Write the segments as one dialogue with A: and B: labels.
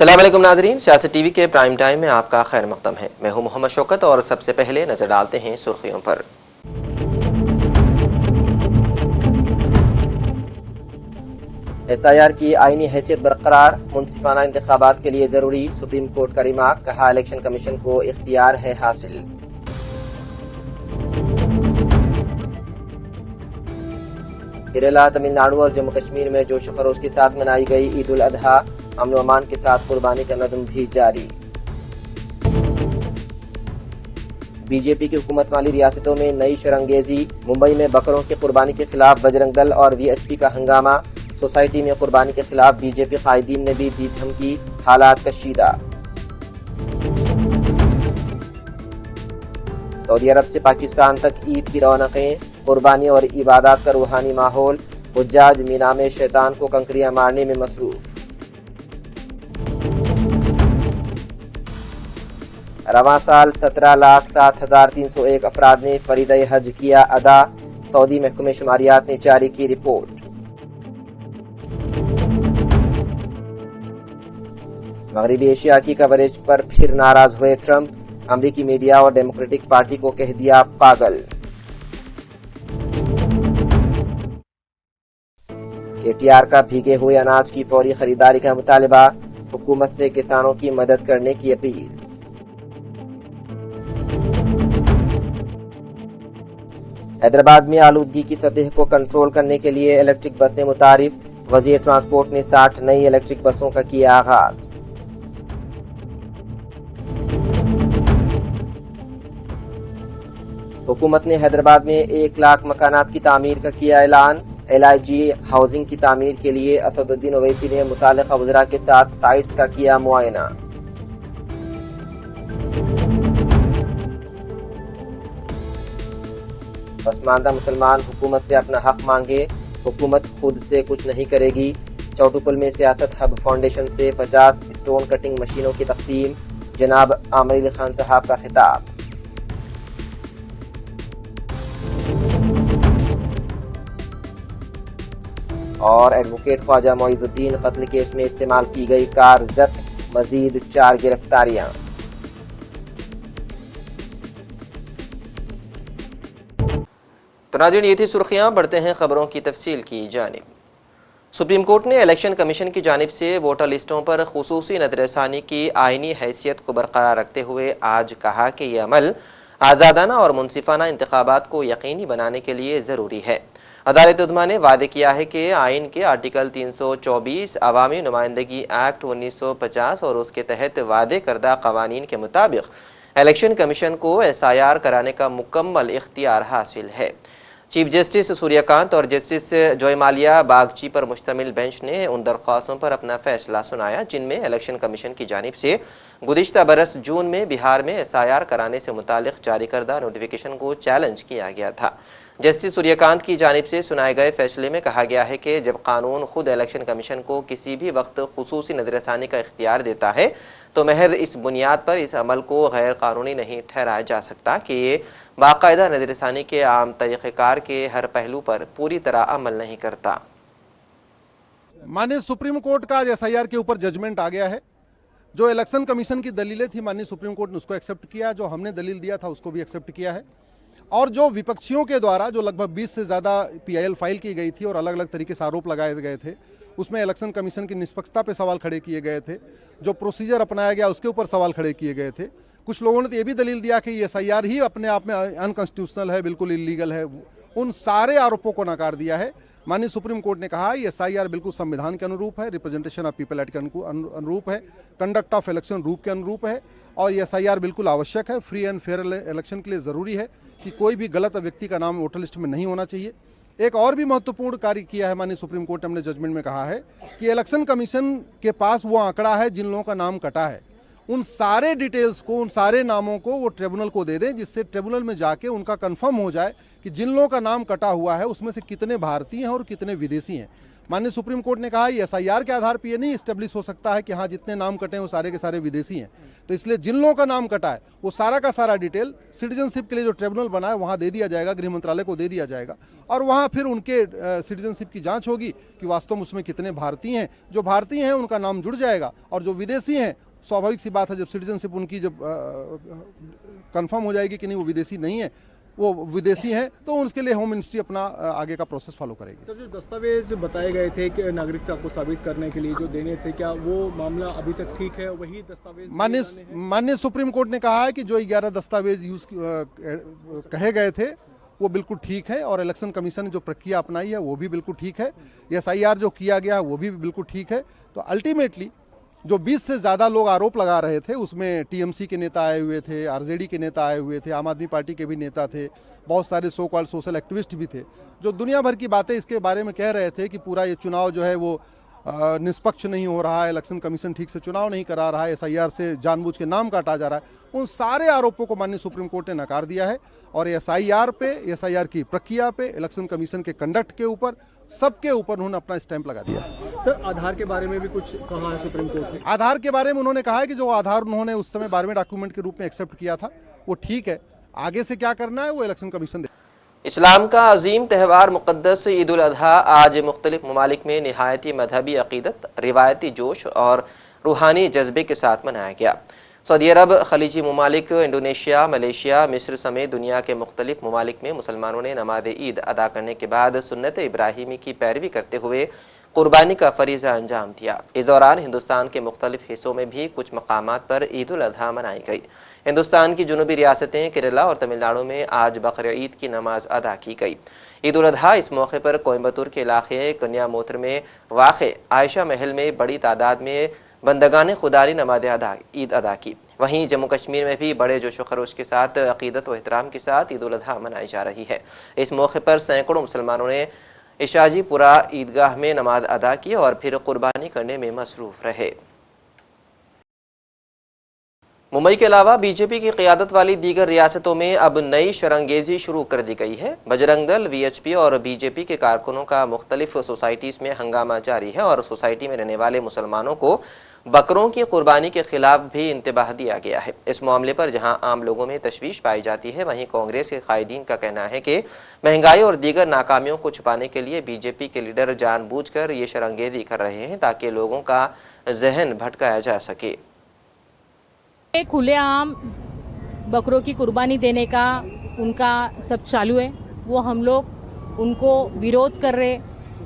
A: अस्सलाम वालेकुम नाज़रीन, सियासत टीवी के प्राइम टाइम में आपका खैर मक़दम है। मैं हूं मोहम्मद शौकत और सबसे पहले नजर डालते हैं सुर्खियों पर। SIR की आईनी हैसियत बरकरार, मुंसिफाना इंतखाबात के लिए जरूरी, सुप्रीम कोर्ट का रिमार्क, कहा इलेक्शन कमीशन को इख्तियार है हासिल। केरला, तमिलनाडु और जम्मू कश्मीर में जोश खरोश के साथ मनाई गई ईद उल अजहा, अमन व अमान के साथ कुर्बानी का नज़्म भी जारी। बीजेपी की हुकूमत वाली रियासतों में नई शरंगेजी, मुंबई में बकरों की कुर्बानी के खिलाफ बजरंग दल और VHP का हंगामा, सोसाइटी में कुर्बानी के खिलाफ बीजेपी कायदीन ने भी दी धमकी, हालात कशीदा। सऊदी अरब से पाकिस्तान तक ईद की रौनकें, कुर्बानी और इबादत का रूहानी माहौल, हुज्जाज मीना में शैतान को कंकरियां मारने में मसरूफ। रवां साल 17,07,301 अफराद ने फरीदा हज किया अदा, सऊदी महकमे शुमारियात ने जारी की रिपोर्ट। मगरबी एशिया की कवरेज पर फिर नाराज हुए ट्रंप, अमरीकी मीडिया और डेमोक्रेटिक पार्टी को कह दिया पागल। KTR का भीगे हुए अनाज की फौरी खरीदारी का मुतालबा, हुकूमत से किसानों की मदद करने की अपील। हैदराबाद में आलूदगी की सतह को कंट्रोल करने के लिए इलेक्ट्रिक बसें मुतारिफ, वजीर ट्रांसपोर्ट ने 60 नई इलेक्ट्रिक बसों का किया आगाज। हुकूमत ने हैदराबाद में 1 लाख मकानात की तामीर का किया ऐलान, LIG हाउसिंग की तामीर के लिए असदुद्दीन ओवैसी ने मुताल्लिका वज़रा के साथ साइट्स का किया मुआयना। पसमानदा मुसलमान हुकूमत से अपना हक मांगे, हुकूमत खुद से कुछ नहीं करेगी। चौटुपल में सियासत हब फाउंडेशन से 50 स्टोन कटिंग मशीनों की तकसीम, जनाब आमिर अली खान साहब का खिताब। और एडवोकेट ख्वाजा मोइजुद्दीन कत्ल केस में इस्तेमाल की गई कार जब्त, मजीद 4 गिरफ्तारियां। तो नाज़रीन, ये थी सुर्खियां। बढ़ते हैं खबरों की तफसील की जानिब। सुप्रीम कोर्ट ने इलेक्शन कमीशन की जानिब से वोटर लिस्टों पर खुसूसी नज़रसानी की आईनी हैसियत को बरकरार रखते हुए आज कहा कि यह अमल आज़ादाना और मुंसिफाना इंतखाबात को यकीनी बनाने के लिए ज़रूरी है। अदालत उद्मा ने वादे किया है कि आइन के आर्टिकल 324 अवामी नुमाइंदगी एक्ट 1950 और उसके तहत वादे करदा कवानीन के मुताबिक इलेक्शन कमीशन को SIR कराने का मुकम्मल इख्तियार हासिल है। चीफ जस्टिस सूर्यकांत और जस्टिस जयमाल्या बागची पर मुश्तमिल बेंच ने उन दरख्वास्तों पर अपना फैसला सुनाया जिनमें इलेक्शन कमीशन की जानिब से गुज़िश्ता बरस जून में बिहार में SIR कराने से मुतालिक जारी करदा नोटिफिकेशन को चैलेंज किया गया था। जस्टिस सूर्यकांत की जानिब से सुनाए गए फैसले में कहा गया है कि जब कानून खुद इलेक्शन कमीशन को किसी भी वक्त खुसूसी नज़रसानी का इख्तियार देता है तो महज इस बुनियाद पर इस अमल को गैर कानूनी नहीं ठहराया जा सकता कि ये बाकायदा नज़रसानी के आम तरीक़ेकार के हर पहलू पर पूरी तरह अमल नहीं करता।
B: माननीय सुप्रीम कोर्ट का आज SIR के ऊपर जजमेंट आ गया है। जो इलेक्शन कमीशन की दलीलें थी माननीय सुप्रीम कोर्ट ने उसको एक्सेप्ट किया, जो हमने दलील दिया था उसको भी एक्सेप्ट किया है। और जो विपक्षियों के द्वारा जो लगभग 20 से ज़्यादा PIL फाइल की गई थी और अलग अलग तरीके से आरोप लगाए गए थे, उसमें इलेक्शन कमीशन की निष्पक्षता पे सवाल खड़े किए गए थे, जो प्रोसीजर अपनाया गया उसके ऊपर सवाल खड़े किए गए थे। कुछ लोगों ने तो ये भी दलील दिया कि ये SIR ही अपने आप में अनकॉन्स्टिट्यूशनल है, बिल्कुल इलीगल है। उन सारे आरोपों को नकार दिया है। माननीय सुप्रीम कोर्ट ने कहा ये SIR बिल्कुल संविधान के अनुरूप है, रिप्रेजेंटेशन ऑफ पीपल एक्ट के अनुरूप है, कंडक्ट ऑफ इलेक्शन रूल के अनुरूप है और ये SIR बिल्कुल आवश्यक है। फ्री एंड फेयर इलेक्शन के लिए ज़रूरी है कि कोई भी गलत व्यक्ति का नाम वोटर लिस्ट में नहीं होना चाहिए। एक और भी महत्वपूर्ण कार्य किया है माननीय सुप्रीम कोर्ट ने अपने जजमेंट में कहा है कि इलेक्शन कमीशन के पास वो आंकड़ा है जिन लोगों का नाम कटा है, उन सारे डिटेल्स को, उन सारे नामों को वो ट्रिब्यूनल को दे दें, जिससे ट्रिब्यूनल में जाके उनका कंफर्म हो जाए कि जिन लोगों का नाम कटा हुआ है उसमें से कितने भारतीय हैं और कितने विदेशी हैं। माननीय सुप्रीम कोर्ट ने कहा एसआईआर के आधार पर यह नहीं स्टेब्लिश हो सकता है कि हाँ जितने नाम कटे हैं वो सारे के सारे विदेशी हैं। तो इसलिए जिन लोगों का नाम कटा है वो सारा का सारा डिटेल सिटीजनशिप के लिए जो ट्रिब्यूनल बना है वहाँ दे दिया जाएगा, गृह मंत्रालय को दे दिया जाएगा और वहाँ फिर उनके सिटीजनशिप की जांच होगी कि वास्तव में उसमें कितने भारतीय हैं। जो भारतीय हैं उनका नाम जुड़ जाएगा और जो विदेशी हैं स्वाभाविक सी बात है जब सिटीजनशिप उनकी जब कंफर्म हो जाएगी कि नहीं वो विदेशी नहीं है, वो विदेशी हैं, तो उसके लिए होम मिनिस्ट्री अपना आगे का प्रोसेस फॉलो करेगी।
C: सर, जो दस्तावेज बताए गए थे कि नागरिकता को साबित करने के लिए जो देने थे, क्या वो मामला अभी तक ठीक है? वही दस्तावेज
B: माननीय सुप्रीम कोर्ट ने कहा है कि जो 11 दस्तावेज यूज कहे गए थे वो बिल्कुल ठीक है और इलेक्शन कमीशन ने जो प्रक्रिया अपनाई है वो भी बिल्कुल ठीक है। एसआईआर जो किया गया है वो भी बिल्कुल ठीक है। तो अल्टीमेटली जो 20 से ज़्यादा लोग आरोप लगा रहे थे उसमें टीएमसी के नेता आए हुए थे, आरजेडी के नेता आए हुए थे, आम आदमी पार्टी के भी नेता थे, बहुत सारे सो कॉल्ड सोशल एक्टिविस्ट भी थे जो दुनिया भर की बातें इसके बारे में कह रहे थे कि पूरा ये चुनाव जो है वो निष्पक्ष नहीं हो रहा है, इलेक्शन कमीशन ठीक से चुनाव नहीं करा रहा है, एसआईआर से जानबूझ के नाम काटा जा रहा है। उन सारे आरोपों को माननीय सुप्रीम कोर्ट ने नकार दिया है और एसआईआर की प्रक्रिया पे, इलेक्शन कमीशन के कंडक्ट के ऊपर, सबके ऊपर उन्होंने अपना स्टैंप लगा दिया।
C: सर, आधार के बारे में भी कुछ कहा है सुप्रीम कोर्ट ने?
B: आधार के बारे में उन्होंने कहा है कि जो आधार उन्होंने उस समय 12वें डॉक्यूमेंट के रूप में एक्सेप्ट किया था वो ठीक है, आगे से क्या करना है वो इलेक्शन कमीशन।
A: इस्लाम का अजीम त्यौहार मुक़द्दस ईद उल अज़हा आज मुख्तलिफ ममालिक में निहायती मजहबी अक़ीदत, रिवायती जोश और रूहानी जज्बे के साथ मनाया गया। सऊदी अरब, खलीजी ममालिक, इंडोनेशिया, मलेशिया, मिस्र समेत दुनिया के मुख्तलिफ ममालिक में मुसलमानों ने नमाज ईद अदा करने के बाद सुन्नत इब्राहिमी की पैरवी करते हुए कुर्बानी का फरीज़ा अंजाम दिया। इस दौरान हिंदुस्तान के मुख्तलिफ हिस्सों में भी कुछ मकामात पर ईद उल अज़हा मनाई गई। हिंदुस्तान की जुनूबी रियासतें केरला और तमिलनाडु में आज बकर ईद की नमाज अदा की गई। ईद उल अज़हा इस मौके पर कोयम्बतूर के इलाके कन्यामोत्र में वाक़े आयशा महल में बड़ी तादाद में बंदगान खुदा ने नमाज ईद अदा की। वहीं जम्मू कश्मीर में भी बड़े जोश व खरोश के साथ अक़ीदत व एहतराम के साथ ईद उल अज़हा मनाई जा रही है। इस मौके पर सैकड़ों मुसलमानों ने इशाजीपुरा ईदगाह में नमाज अदा की और फिर कुर्बानी करने में मसरूफ़ रहे। मुंबई के अलावा बीजेपी की क़ियादत वाली दीगर रियासतों में अब नई शरंगेज़ी शुरू कर दी गई है। बजरंग दल, वीएचपी और बीजेपी के कारकुनों का मुख्तलिफ सोसाइटीज़ में हंगामा जारी है और सोसाइटी में रहने वाले मुसलमानों को बकरों की कुर्बानी के खिलाफ भी इंतबाह दिया गया है। इस मामले पर जहां आम लोगों में तशवीश पाई जाती है, वहीं कांग्रेस के कायदीन का कहना है कि महंगाई और दीगर नाकामियों को छुपाने के लिए बीजेपी के लीडर जानबूझकर ये शरंगेज़ी कर रहे हैं ताकि लोगों का जहन भटकाया जा सके।
D: खुलेआम बकरों की कुर्बानी देने का उनका सब चालू है, वो हम लोग उनको विरोध कर रहे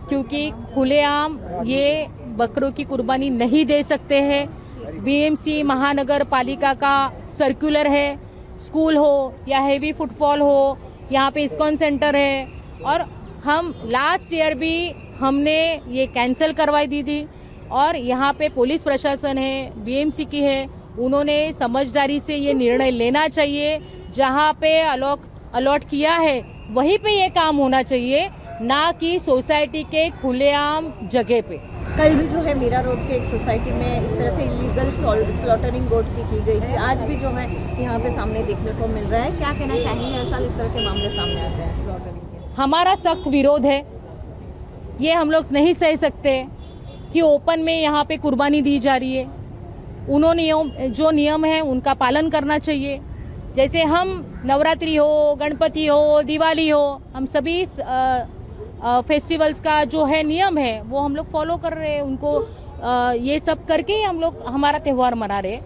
D: क्योंकि खुलेआम ये बकरों की कुर्बानी नहीं दे सकते हैं। बीएमसी महानगर पालिका का सर्कुलर है, स्कूल हो या हेवी फुटफॉल हो, यहाँ पे इस्कॉन सेंटर है और हम लास्ट ईयर भी हमने ये कैंसिल करवाई दी थी और यहाँ पे पुलिस प्रशासन है, बीएमसी की है, उन्होंने समझदारी से ये निर्णय लेना चाहिए। जहाँ पे अलॉट किया है वहीं पे ये काम होना चाहिए, ना कि सोसाइटी के खुलेआम जगह पे।
E: कल भी जो है मीरा रोड के एक सोसाइटी में इस तरह से इलीगल स्लॉटरिंग गोट की गई थी, आज भी जो है यहाँ पे सामने देखने को मिल रहा है। क्या कहना चाहेंगे, हर साल इस तरह के मामले सामने आते हैं स्लॉटरिंग के?
D: हमारा सख्त विरोध है, ये हम लोग नहीं सह सकते कि ओपन में यहाँ पे कुर्बानी दी जा रही है। उन्होंने जो नियम है उनका पालन करना चाहिए। जैसे हम नवरात्रि हो, गणपति हो, दिवाली हो, हम सभी फेस्टिवल्स का जो है नियम है वो हम लोग फॉलो कर रहे हैं। उनको ये सब करके ही हम लोग हमारा त्यौहार मना रहे।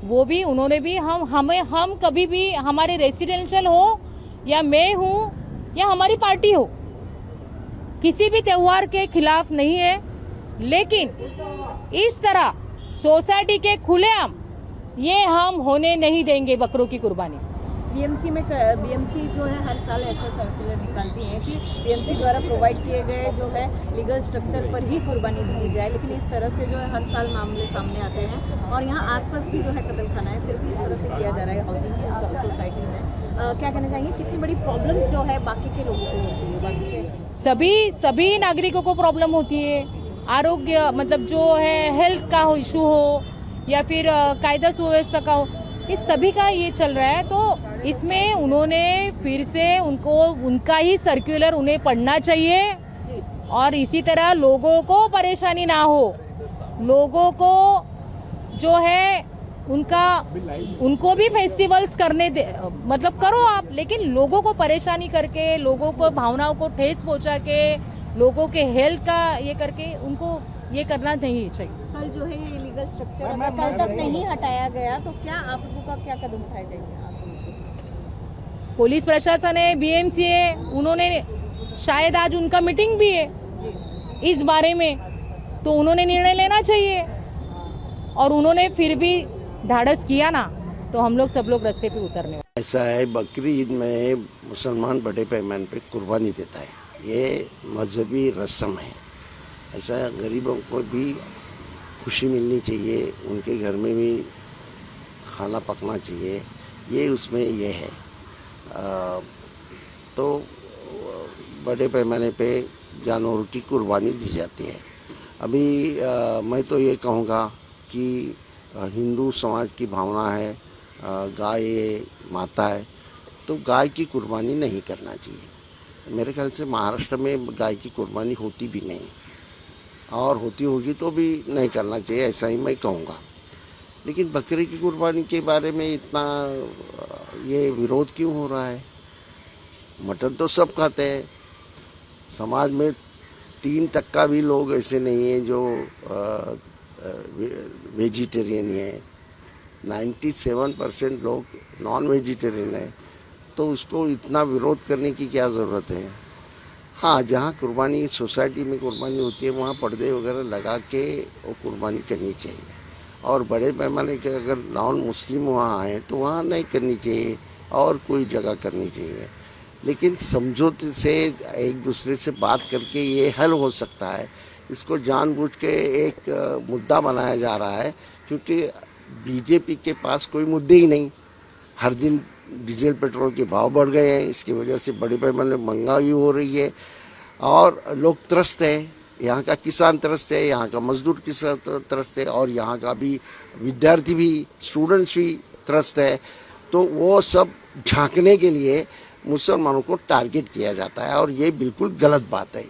D: वो भी उन्होंने भी हम कभी भी हमारे रेसिडेंशियल हो या मैं हूँ या हमारी पार्टी हो, किसी भी त्यौहार के खिलाफ नहीं है, लेकिन इस तरह सोसाइटी के खुलेआम ये हम होने नहीं देंगे बकरों की कुर्बानी।
E: बीएमसी जो है हर साल ऐसा सर्कुलर निकालती है कि बीएमसी द्वारा प्रोवाइड किए गए जो है लीगल स्ट्रक्चर पर ही कुर्बानी दी जाए, लेकिन इस तरह से जो है हर साल मामले सामने आते हैं और यहाँ आसपास भी जो है कत्लखाना है, फिर भी इस तरह से किया जा रहा है हाउसिंग सोसाइटी में। क्या कहना चाहेंगे, कितनी बड़ी प्रॉब्लम जो है बाकी के लोगों को होती है? बाकी के
D: सभी नागरिकों को प्रॉब्लम होती है। आरोग्य मतलब जो है हेल्थ का हो इशू हो या फिर कायदा सुव्यवस्था का हो, इस सभी का ये चल रहा है। तो इसमें उन्होंने फिर से उनका ही सर्कुलर उन्हें पढ़ना चाहिए और इसी तरह लोगों को परेशानी ना हो, लोगों को जो है उनको भी फेस्टिवल्स करने दे, मतलब करो आप, लेकिन लोगों को परेशानी करके, लोगों को भावनाओं को ठेस पहुंचा के, लोगों के हेल्थ का ये करके उनको ये करना नहीं चाहिए।
E: कल जो है ये इलीगल स्ट्रक्चर अगर कल तक नहीं हटाया गया तो क्या आप लोगों का क्या कदम उठाए जाएंगे?
D: पुलिस प्रशासन है, बीएमसी है, उन्होंने शायद आज उनका मीटिंग भी है इस बारे में, तो उन्होंने निर्णय लेना चाहिए। और उन्होंने फिर भी धाड़स किया ना, तो हम लोग सब लोग रास्ते पे उतरने।
F: ऐसा है, बकरी ईद में मुसलमान बड़े पैमाने पे कुर्बानी देता है, ये मजहबी रस्म है। ऐसा गरीबों को भी खुशी मिलनी चाहिए, उनके घर में भी खाना पकना चाहिए, ये उसमें ये है। तो बड़े पैमाने पे जानवरों की कुर्बानी दी जाती है। अभी मैं तो ये कहूँगा कि हिंदू समाज की भावना है, गाय माता है, तो गाय की कुर्बानी नहीं करना चाहिए। मेरे ख्याल से महाराष्ट्र में गाय की कुर्बानी होती भी नहीं, और होती होगी तो भी नहीं करना चाहिए, ऐसा ही मैं कहूँगा। लेकिन बकरी की कुर्बानी के बारे में इतना ये विरोध क्यों हो रहा है? मटन तो सब खाते हैं, समाज में 3% भी लोग ऐसे नहीं हैं जो वेजिटेरियन है, 97% लोग नॉन वेजिटेरियन है, तो उसको इतना विरोध करने की क्या ज़रूरत है? हाँ, जहाँ कुर्बानी सोसाइटी में कुर्बानी होती है वहाँ पर्दे वगैरह लगा के वो कुर्बानी करनी चाहिए, और बड़े पैमाने के अगर नॉन मुस्लिम वहाँ आए तो वहाँ नहीं करनी चाहिए, और कोई जगह करनी चाहिए। लेकिन समझौते से एक दूसरे से बात करके ये हल हो सकता है। इसको जानबूझ के एक मुद्दा बनाया जा रहा है, क्योंकि बीजेपी के पास कोई मुद्दे ही नहीं। हर दिन डीजल पेट्रोल के भाव बढ़ गए हैं, इसकी वजह से बड़े पैमाने में महंगाई हो रही है, और लोग त्रस्त हैं। यहाँ का किसान त्रस्त है, यहाँ का मजदूर किसान त्रस्त है, और यहाँ का भी विद्यार्थी भी, स्टूडेंट्स भी त्रस्त है। तो वो सब झांकने के लिए मुसलमानों को टारगेट किया जाता है, और ये बिल्कुल गलत बात है।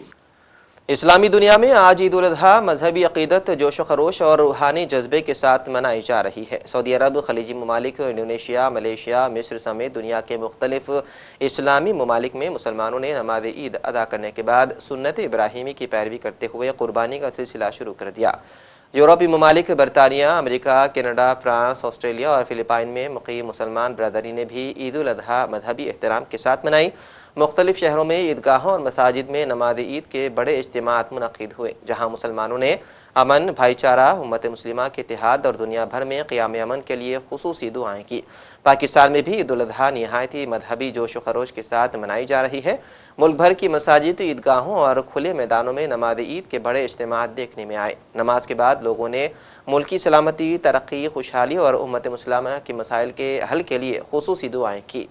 A: इस्लामी दुनिया में आज ईद उल अज़हा मजहबी अक़ीदत, जोश व खरोश और रूहानी जज्बे के साथ मनाई जा रही है। सऊदी अरब, खलीजी ममालिक, इंडोनेशिया, मलेशिया, मिस्र समेत दुनिया के मुख्तलिफ इस्लामी ममालिक में मुसलमानों ने नमाज ईद अदा करने के बाद सुन्नत इब्राहिमी की पैरवी करते हुए कुर्बानी का सिलसिला शुरू कर दिया। यूरोपीय ममालिक बरतानिया, अमेरिका, कनाडा, फ्रांस, ऑस्ट्रेलिया और फिलिपाइन में मुक़ीम मुसलमान बरदरी ने भी ईद उल अज़हा मजहबी एहतराम के साथ मनाई। मुख्तलिफ शहरों में ईदगाहों और मसाजिद में नमाज ईद के बड़े इज्तिमात मुनक़िद हुए, जहाँ मुसलमानों ने अमन, भाईचारा, उम्मत मुस्लिमा के इत्तेहाद और दुनिया भर में क़याम अमन के लिए खुसूसी दुआएँ की। पाकिस्तान में भी ईद उल अज़हा निहायत ही मजहबी जोश व खरोश के साथ मनाई जा रही है। मुल्क भर की मसाजिद, ईदगाहों और खुले मैदानों में नमाज ईद के बड़े इज्तिमात देखने में आए। नमाज के बाद लोगों ने मुल्की सलामती, तरक्की, खुशहाली और उम्मत मुस्लिमा के मसाइल के हल के लिए खुसूसी दुआएँ की।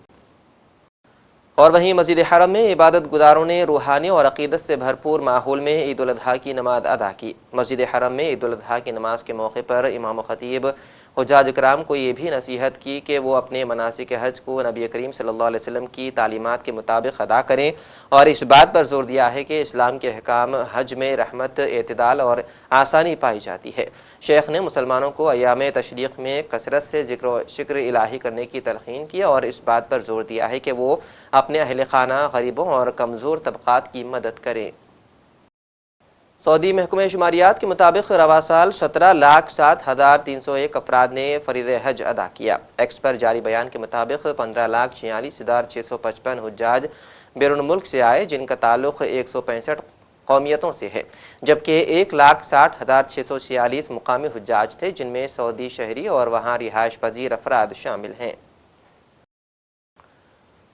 A: और वहीं मस्जिद हरम में इबादत गुजारों ने रूहानी और अक़ीदत से भरपूर माहौल में ईद उल अज़हा की नमाज अदा की। मस्जिद हरम में ईद उल अज़हा की नमाज के मौके पर इमाम ख़तीब हुज्जाज इकराम को ये भी नसीहत की कि वो अपने मनासिक हज को नबी करीम सल्लल्लाहु अलैहि वसल्लम की तालीमात के मुताबिक अदा करें, और इस बात पर जोर दिया है कि इस्लाम के अहकाम हज में रहमत, एतदाल और आसानी पाई जाती है। शेख ने मुसलमानों को अयाम तशरीक़ में कसरत से ज़िक्र शिक्र इलाही करने की तलक़ीन की, और इस बात पर जोर दिया है कि वो अपने अहल खाना, गरीबों और कमज़ोर तबक़ात की मदद करें। सऊदी महकमे शुमारियात के मुताबिक रवा साल 17,07,301 अफराद ने फ़रीज़ हज अदा किया। एक्स पर जारी बयान के मुताबिक 15,46,655 हुज्जाज बैरून मुल्क से आए, जिनका ताल्लुक़ 165 कौमियतों से है, जबकि 1,60,646 मुकामी हुज्जाज थे, जिनमें सऊदी शहरी और वहाँ रिहाइश पजीर अफराद शामिल हैं।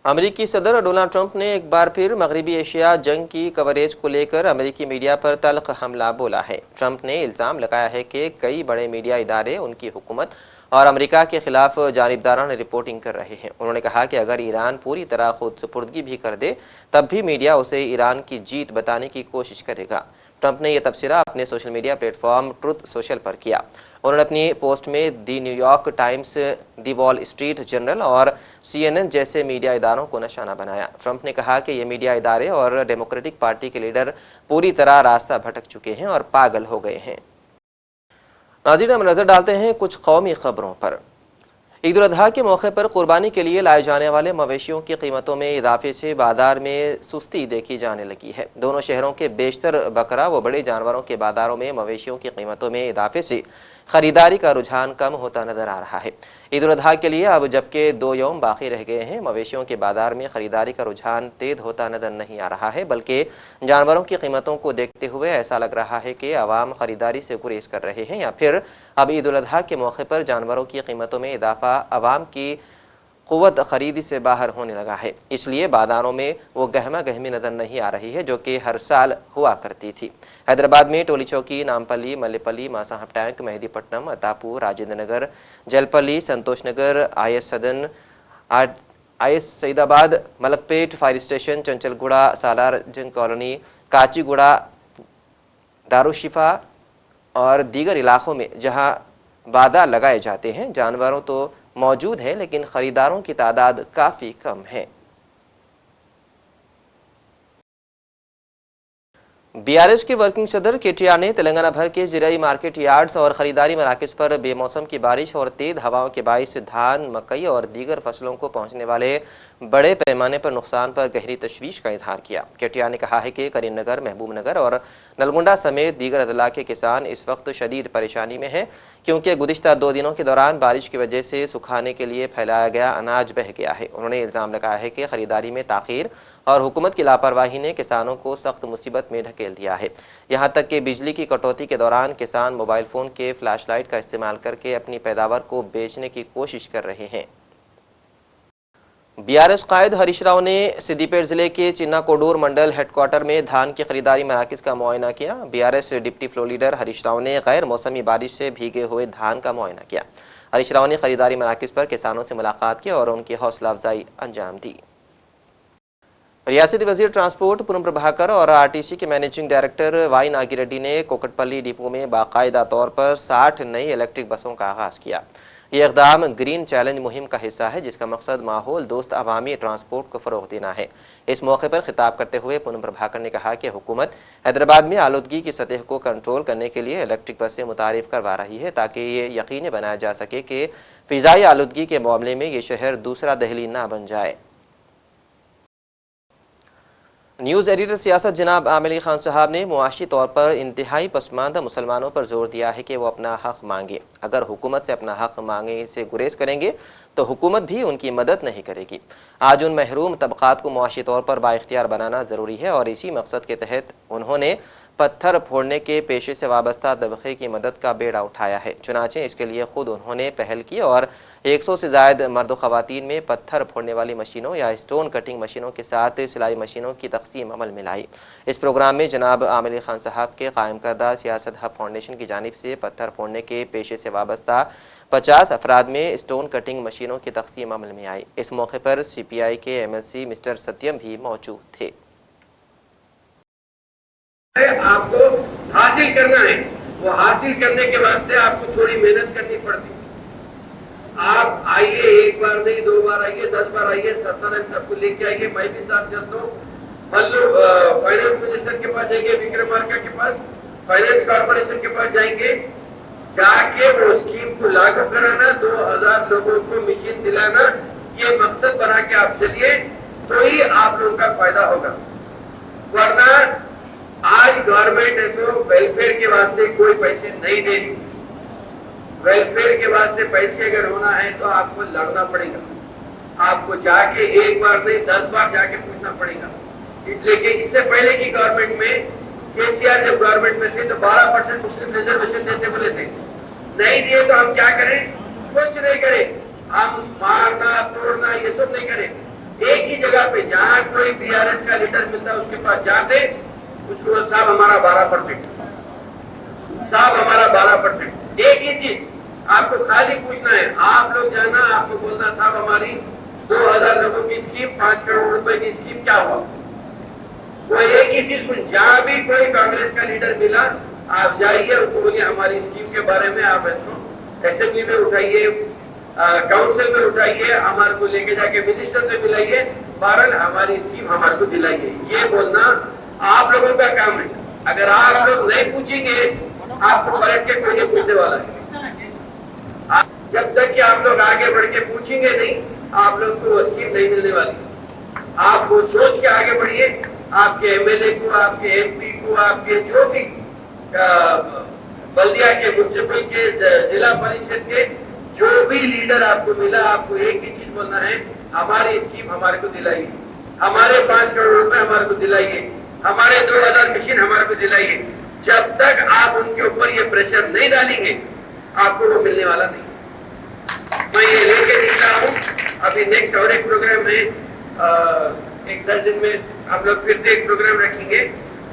A: अमेरिकी सदर डोनाल्ड ट्रंप ने एक बार फिर मगरबी एशिया जंग की कवरेज को लेकर अमेरिकी मीडिया पर तल्ख हमला बोला है। ट्रंप ने इल्ज़ाम लगाया है कि कई बड़े मीडिया इदारे उनकी हुकूमत और अमेरिका के खिलाफ जानिबदाराना रिपोर्टिंग कर रहे हैं। उन्होंने कहा कि अगर ईरान पूरी तरह खुद सुपुर्दगी भी कर दे, तब भी मीडिया उसे ईरान की जीत बताने की कोशिश करेगा। ट्रंप ने यह तबसरा अपने social media platform Truth Social पर किया। उन्होंने अपनी पोस्ट में the New York Times, the Wall Street Journal और CNN जैसे मीडिया इदारों को निशाना बनाया। ट्रंप ने कहा कि ये मीडिया इदारे और डेमोक्रेटिक पार्टी के लीडर पूरी तरह रास्ता भटक चुके हैं और पागल हो गए हैं। नाज़रीन, हम नजर डालते हैं कुछ कौमी खबरों पर। ईद उल अजहा के मौके पर कुर्बानी के लिए लाए जाने वाले मवेशियों की कीमतों में इजाफे से बाजार में सुस्ती देखी जाने लगी है। दोनों शहरों के बेशतर बकरा व बड़े जानवरों के बाजारों में मवेशियों की कीमतों में इजाफे से खरीदारी का रुझान कम होता नजर आ रहा है। ईद उल अजहा के लिए अब जबकि 2 यौम बाकी रह गए हैं, मवेशियों के बाजार में खरीदारी का रुझान तेज होता नजर नहीं आ रहा है, बल्कि जानवरों की कीमतों को देखते हुए ऐसा लग रहा है कि आवाम खरीदारी से गुरेज कर रहे हैं या फिर अब ईद उल अजहा के मौके पर जानवरों की कीमतों में इजाफा आवाम की क़ुव्वत ख़रीदी से बाहर होने लगा है। इसलिए बाज़ारों में वो गहमा गहमी नज़र नहीं आ रही है जो कि हर साल हुआ करती थी। हैदराबाद में Toli Chowki, Nampally, Mallepally, Masab tank, Mehdipatnam, Attapur, Rajendra Nagar, Jalpally, Santosh Nagar, IS Sadan, IS Saidabad, Malakpet fire station, Chanchalguda, Salar Jung colony, Kacheguda, दारुशिफा और दीगर इलाकों में जहां बाजार लगाए जाते हैं, जानवरों तो मौजूद हैं लेकिन खरीदारों की तादाद काफ़ी कम है। BRS के वर्किंग सदर KTR ने तेलंगाना भर के ज़िराई मार्केट यार्ड्स और ख़रीदारी मराकज़ पर बेमौसम की बारिश और तेज़ हवाओं के बाइस धान, मकई और दीगर फसलों को पहुँचने वाले बड़े पैमाने पर नुकसान पर गहरी तशवीश का इजहार किया। KTR ने कहा है कि करीमनगर, महबूबनगर और नलगुंडा समेत दीगर अदला के किसान इस वक्त शदीद परेशानी में हैं, क्योंकि गुज़िश्ता 2 दिनों के दौरान बारिश की वजह से सुखाने के लिए फैलाया गया अनाज बह गया है। उन्होंने इल्ज़ाम लगाया है कि ख़रीदारी में ताख़ीर और हुकूमत की लापरवाही ने किसानों को सख्त मुसीबत में ढकेल दिया है। यहाँ तक कि बिजली की कटौती के दौरान किसान मोबाइल फ़ोन के फ्लैश लाइट का इस्तेमाल करके अपनी पैदावार को बेचने की कोशिश कर रहे हैं। BRS कायद हरीश राव ने सिद्दीपेट ज़िले के चिन्ना कोडूर मंडल हेडक्वार्टर में धान की खरीदारी मराकज़ का मुआयना किया। BRS deputy floor leader Harish Rao ने गैर मौसमी बारिश से भीगे हुए धान का मुआयना किया। हरीश राव ने खरीदारी मराकज़ पर किसानों से मुलाकात की और उनकी हौसला अफजाई अंजाम दी। रियासती वज़ीर ट्रांसपोर्ट पूनम प्रभाकर और RTC के managing director Y Nagi Reddy ने कोकटपल्ली डिपो में बाकायदा तौर पर 60 नई इलेक्ट्रिक बसों का आगाज़ किया। ये इक़दाम ग्रीन चैलेंज मुहिम का हिस्सा है, जिसका मकसद माहौल दोस्त अवामी ट्रांसपोर्ट को फ़रोग़ देना है। इस मौके पर खिताब करते हुए पूनम प्रभाकर ने कहा कि हुकूमत हैदराबाद में आलूदगी की सतह को कंट्रोल करने के लिए इलेक्ट्रिक बसें मुतारिफ़ करवा रही है, ताकि ये यकीनी बनाया जा सके कि फ़िज़ाई आलूदगी के मामले में ये शहर दूसरा दिल्ली ना बन जाए। न्यूज़ एडिटर सियासत जनाब आमिर अली खान साहब ने मुआशी तौर पर इंतहाई पसमानदा मुसलमानों पर जोर दिया है कि वो अपना हक़ मांगे। अगर हुकूमत से अपना हक़ मांगे से गुरेज करेंगे तो हुकूमत भी उनकी मदद नहीं करेगी। आज उन महरूम तबक़ात को मुआशी तौर पर बाइख्तियार बनाना ज़रूरी है और इसी मकसद के तहत उन्होंने पत्थर फोड़ने के पेशे से वाबस्ता तबक़े की मदद का बेड़ा उठाया है। चुनाचे इसके लिए ख़ुद उन्होंने पहल की और 100 से ज़ायद मर्द ख़वातीन में पत्थर फोड़ने वाली मशीनों या स्टोन कटिंग मशीनों के साथ सिलाई मशीनों की तक़सीम अमल में लाई। इस प्रोग्राम में जनाब आमिर अली खान साहब के कायम करदा सियासत हब फाउंडेशन की जानिब से पत्थर फोड़ने के पेशे से वाबस्ता 50 अफराद में स्टोन कटिंग मशीनों की तक़सीम अमल में आई। इस मौके पर CPI के MLC मिस्टर सत्यम भी मौजूद थे।
G: आपको हासिल करना है, वो हासिल करने के वास्ते आपको थोड़ी मेहनत करनी पड़ती है। आप आइए, 1 बार नहीं 2 बार आइए, 10 बार आइए, 17 सबको लेके आइए। मैं भी साथ चलता हूँ। फाइनेंस मिनिस्टर के पास जाएंगे, विक्रमार्का के पास, फाइनेंस कॉर्पोरेशन के पास जाएंगे, जाके वो स्कीम को लागू कराना, 2000 लोगों को मशीन दिलाना, ये मकसद बना के आप चलिए तो ही आप लोगों का फायदा होगा। वरना आज गवर्नमेंट है तो वेलफेयर के वास्ते कोई पैसे नहीं दे रही। वेलफेयर के वास्ते पैसे अगर होना है तो आपको लड़ना पड़ेगा, आपको जाके 1 बार नहीं 10 बार जाके पूछना पड़ेगा। इसलिए इससे पहले की गवर्नमेंट में KCR जब गवर्नमेंट में थे तो 12% मुस्लिम रिजर्वेशन देते बोले थे, नहीं दिए तो हम क्या करें? कुछ नहीं करें, हम मारना तोड़ना ये सब नहीं करें। एक ही जगह पे जहाँ कोई BRS का लीडर मिलता है उसके पास जाते, उसको साहब हमारा 12%, साहब हमारा 12%। एक ही चीज आपको खाली पूछना है, आप लोग जाना, आपको बोलना साहब हमारी 2000 लोगों की स्कीम 5 करोड़ रुपए की स्कीम क्या हुआ? वो एक ही चीज कुछ, जहाँ भी कोई कांग्रेस का लीडर मिला, आप जाइए उनको बोलिए हमारी स्कीम के बारे में आप असेंबली में उठाइए, काउंसिल में उठाइए, हमारे को लेके जाके मिनिस्टर से मिलाइए, बहरहाल हमारी स्कीम हमारे को दिलाइए। ये बोलना आप लोगों का काम है। अगर आप लोग नहीं पूछेंगे, आपको पलट के कोई नहीं पूछने वाला है। जब तक कि आप लोग आगे बढ़ के पूछेंगे नहीं, आप लोग को वो स्कीम नहीं मिलने वाली। आप वो सोच के आगे बढ़िए, आपके एमएलए को, आपके एमपी को, आपके जो भी बल्दिया के, म्युनिसिपल के, जिला परिषद के जो भी लीडर आपको मिला, आपको एक ही चीज बोलना है, हमारी स्कीम हमारे को दिलाइए, हमारे 5 करोड़ रुपए हमारे को दिलाइए, हमारे 2000 मशीन हमारे को दिलाइए। जब तक आप उनके ऊपर ये प्रेशर नहीं डालेंगे, आपको वो मिलने वाला नहीं। मैं ये लेके निकला हूँ। अभी नेक्स्ट और एक प्रोग्राम है, एक 10 दिन में हम लोग फिर से एक प्रोग्राम रखेंगे।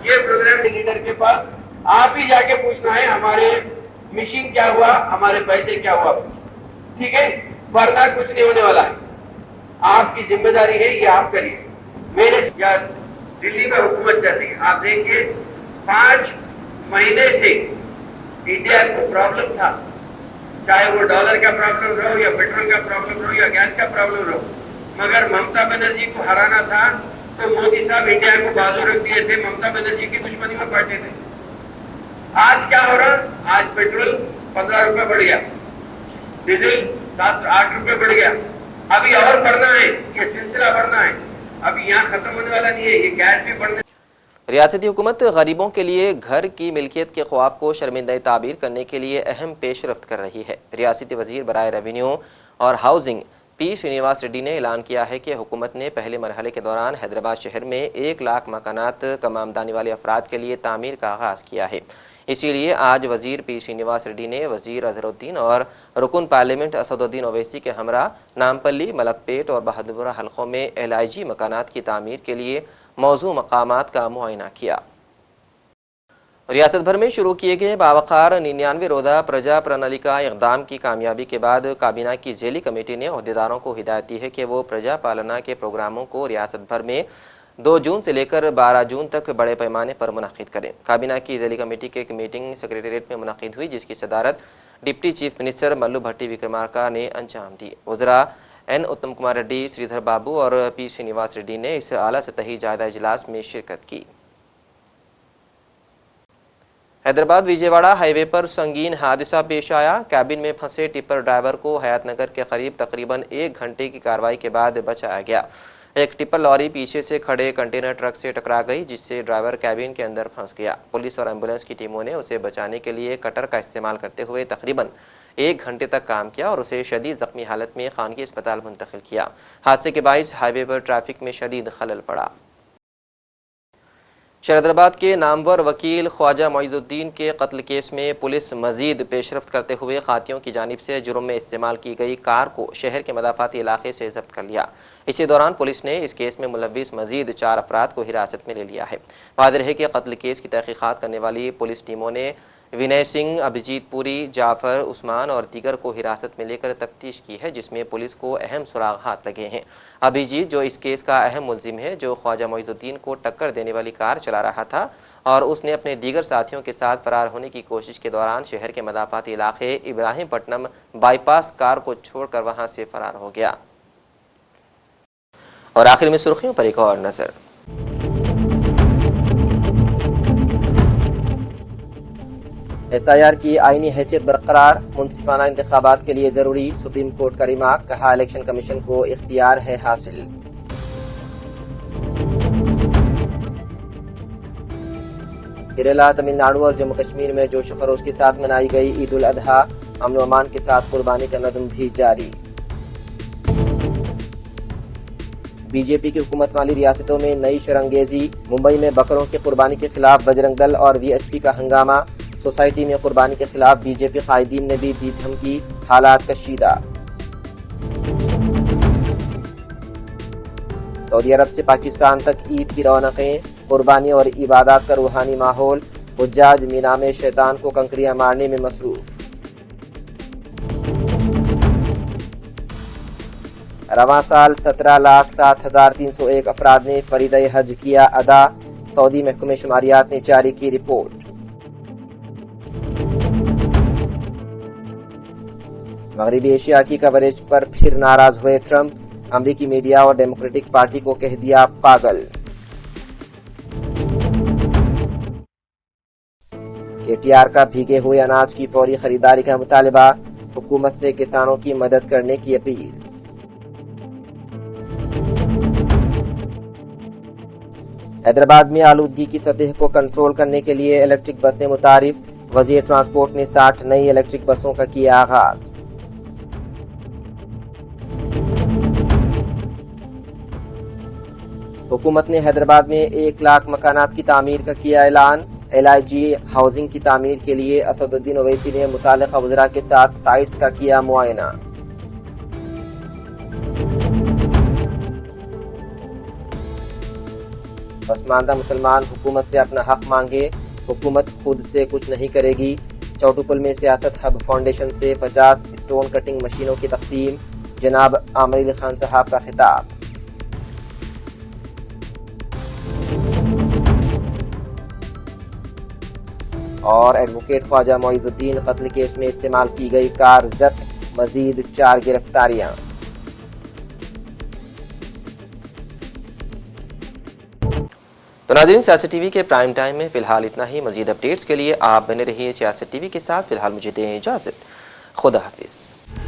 G: ये प्रोग्राम लीडर के पास आप ही जाके पूछना है, हमारे मशीन क्या हुआ, हमारे पैसे क्या हुआ, ठीक है? वरना कुछ नहीं होने वाला है। आपकी जिम्मेदारी है, ये आप करिए। मेरे या दिल्ली में हुकूमत चलती है, आप देखेंगे 5 महीने से इंडिया को प्रॉब्लम था, चाहे वो डॉलर का प्रॉब्लम रहो या पेट्रोल का प्रॉब्लम रहो या गैस का प्रॉब्लम रहो, मगर ममता बनर्जी को हराना था तो मोदी साहब इंडिया को बाजू रख दिए थे, ममता बनर्जी की दुश्मनी में बैठे थे। आज क्या हो रहा? आज पेट्रोल 15 रुपए बढ़ गया, डीजल 7-8 रुपए बढ़ गया। अभी और बढ़ना है, ये सिलसिला बढ़ना है, अभी यहाँ खत्म होने वाला नहीं है, ये गैस भी बढ़ने।
A: रियासती हुकूमत गरीबों के लिए घर की मिल्कियत के ख्वाब को शर्मिंदा ताबीर करने के लिए अहम पेशरफ्त कर रही है। रियासती वजीर बराए रेवेन्यू और हाउसिंग पी श्रीनिवास रेड्डी ने ऐलान किया है कि हुकूमत ने पहले मरहले के दौरान हैदराबाद शहर में 1 लाख मकानात कम आमदनी वाले अफराद के लिए तामीर का आगाज़ किया है। इसीलिए आज वजीर पी श्रीनिवास रेड्डी ने वजीर अजहरुद्दीन और रुकन पार्लियामेंट असदुद्दीन ओवैसी के हमरा नामपल्ली, मलकपेट और बहादुरपुरा हलकों में LIG मकानात की तामीर के लिए मौजू मकामात का मुआयना किया। रियासत भर में शुरू किए गए बावकार 99 रोज़ा प्रजा प्रणालिका इक़दाम की कामयाबी के बाद काबीना की झेली कमेटी ने ओहदेदारों को हिदायत दी है कि वो प्रजा पालना के प्रोग्रामों को रियासत भर में 2 जून से लेकर 12 जून तक बड़े पैमाने पर मुनक़िद करें। काबीना की झेली कमेटी की एक मीटिंग सेक्रेटेरिएट में मुनक़िद हुई, जिसकी सदारत डिप्टी चीफ मिनिस्टर मल्लू भट्टी विक्रमार्का ने अंजाम दी। वज़रा N उत्तम कुमार रेड्डी, श्रीधर बाबू और P श्रीनिवास रेड्डी ने इस आला सतही जायजा इजलास में शिरकत की। हैदराबाद विजयवाड़ा हाईवे पर संगीन हादसा पेश आया। कैबिन में फंसे टिप्पर ड्राइवर को हयातनगर के करीब तकरीबन 1 घंटे की कार्रवाई के बाद बचाया गया। एक टिप्पर लॉरी पीछे से खड़े कंटेनर ट्रक से टकरा गई, जिससे ड्राइवर कैबिन के अंदर फंस गया। पुलिस और एम्बुलेंस की टीमों ने उसे बचाने के लिए कटर का इस्तेमाल करते हुए तकरीबन 1 घंटे तक काम किया और उसे शदीद जख्मी हालत में खानगी अस्पताल मुंतकिल किया। हादसे के बाइस हाईवे पर ट्रैफिक में शदीद खलल पड़ा। शरदाबाद के नामवर वकील ख्वाजा मोइजुद्दीन के कत्ल केस में पुलिस मजीद पेशरफ्त करते हुए खातियों की जानिब से जुर्म में इस्तेमाल की गई कार को शहर के मदाफाती इलाके से जब्त कर लिया। इसी दौरान पुलिस ने इस केस में मुलव्विस मजीद 4 अफराद को हिरासत में ले लिया है। वाज़ेह है कि कत्ल केस की तहकीकात करने वाली पुलिस टीमों ने विनय सिंह, अभिजीत पुरी, जाफर, उस्मान और दीगर को हिरासत में लेकर तफ्तीश की है, जिसमें पुलिस को अहम सुराग हाथ लगे हैं। अभिजीत, जो इस केस का अहम मुल्जिम है, जो ख्वाजा मोइजुद्दीन को टक्कर देने वाली कार चला रहा था और उसने अपने दीगर साथियों के साथ फरार होने की कोशिश के दौरान शहर के मदाफाती इलाके इब्राहिमपट्टनम बाईपास कार को छोड़कर वहां से फरार हो गया। और आखिर में सुर्खियों पर एक और नजर। SIR की आईनी हैसियत बरकरार, मुंसिफाना इंतखाबात के लिए जरूरी, सुप्रीम कोर्ट का रिमार्क, कहा इलेक्शन कमीशन को इख्तियार है हासिल। केरला, तमिलनाडु और जम्मू कश्मीर में जोश खरोश के साथ मनाई गई ईद उल अजहा, अमन व अमान के साथ कुर्बानी का नज़्म भी जारी। बीजेपी की हुकूमत वाली रियासतों में नई शरंगेजी, मुंबई में बकरों की कुर्बानी के खिलाफ बजरंग दल और VHP का हंगामा, सोसाइटी में कुर्बानी के खिलाफ बीजेपी कायदीन ने भी दी धमकी, हालात कशीदा। सऊदी अरब से पाकिस्तान तक ईद की रौनकें, कुर्बानी और इबादत का रूहानी माहौल, हुज्जाज मीना में शैतान को कंकरियां मारने में मसरूफ। रवां साल 17,07,301 अफराद ने फरीदा हज किया अदा, सऊदी महकमे शुमारियात ने जारी की रिपोर्ट। मगरबी एशिया की कवरेज पर फिर नाराज हुए ट्रंप, अमरीकी मीडिया और डेमोक्रेटिक पार्टी को कह दिया पागल। केटीआर का भीगे हुए अनाज की फौरी खरीदारी का मुतालबा, हुकूमत से किसानों की मदद करने की अपील। हैदराबाद में आलूदगी की सतह को कंट्रोल करने के लिए इलेक्ट्रिक बसें मुतारिफ, वजीर ट्रांसपोर्ट ने 60 नई इलेक्ट्रिक बसों का किया आगाज। हुकूमत ने हैदराबाद में 1 लाख मकानात की तामीर का किया ऐलान। LIG हाउसिंग की तामीर के लिए असदुद्दीन ओवैसी ने मुताल्लिका वज़रा के साथ साइट्स का किया मुआयना। पसमानदा मुसलमान हुकूमत से अपना हक मांगे, हुकूमत खुद से कुछ नहीं करेगी। चौटुपल में सियासत हब फाउंडेशन से 50 स्टोन कटिंग मशीनों की तकसीम, जनाब आमिर अली खान साहब का खिताब। और एडवोकेट ख्वाजा मोइजुद्दीन कत्ल केस में इस्तेमाल की गई कार जब्त, मजीद 4 गिरफ्तारियां। तो नाज़रीन, सियासत टीवी के प्राइम टाइम में फिलहाल इतना ही। मजीद अपडेट्स के लिए आप बने रहिए सियासत टीवी के साथ। फिलहाल मुझे दें इजाज़त। खुदा हाफिज़।